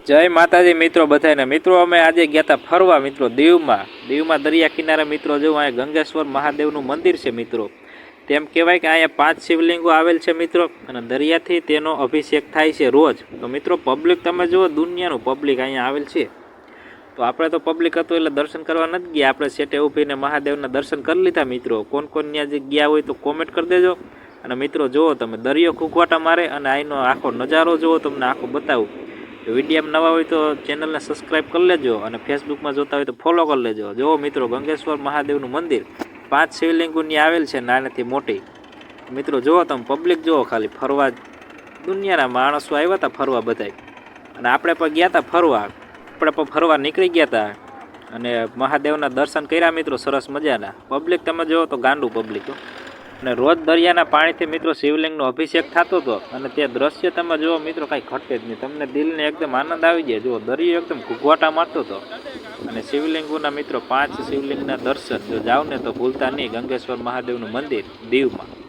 જય માતાજી મિત્રો બધાને મિત્રો અમે આજે ગયા હતા ફરવા મિત્રો દીવમાં દરિયા કિનારે મિત્રો જો અહીંયા ગંગેશ્વર મહાદેવનું મંદિર છે મિત્રો તેમ કહેવાય કે અહીંયા 5 શિવલિંગો આવેલ છે મિત્રો અને દરિયાથી તેનો અભિષેક થાય છે રોજ તો મિત્રો પબ્લિક તમે જુઓ દુનિયાનું પબ્લિક અહીંયા આવેલ છે તો આપણે તો પબ્લિક હતું એટલે દર્શન કરવા નથી ગયા આપણે સેટે ઊભીને મહાદેવના દર્શન કરી લીધા મિત્રો કોણ ત્યાં જે ગયા હોય તો કોમેન્ટ કરી દેજો અને મિત્રો જુઓ તમે દરિયો ખૂંખવાટા મારે અને અહીંનો આખો નજારો જુઓ તમને આખો બતાવું વિડીયોમાં નવા હોય તો ચેનલને સબસ્ક્રાઈબ કરી લેજો અને ફેસબુકમાં જોતા હોય તો ફોલો કરી લેજો જુઓ મિત્રો ગંગેશ્વર મહાદેવનું મંદિર 5 શિવલિંગોની આવેલ છે નાનેથી મોટી મિત્રો જુઓ તમે પબ્લિક જુઓ ખાલી ફરવા દુનિયાના માણસો આવ્યા હતા ફરવા બધાય અને આપણે પણ ગયા હતા ફરવા નીકળી ગયા હતા અને મહાદેવના દર્શન કર્યા મિત્રો સરસ મજાના પબ્લિક તમે જુઓ તો ગાંડું પબ્લિક અને રોજ દરિયાના પાણીથી મિત્રો શિવલિંગનો અભિષેક થતો હતો અને તે દ્રશ્ય તમે જુઓ મિત્રો કાંઈ ઘટે જ નહીં તમને દિલને એકદમ આનંદ આવી જાય જુઓ દરિયો એકદમ ઘૂઘવાટા મારતો હતો અને શિવલિંગોના મિત્રો 5 શિવલિંગના દર્શન જો જાઓ ને તો ભૂલતા નહીં ગંગેશ્વર મહાદેવનું મંદિર દીવમાં।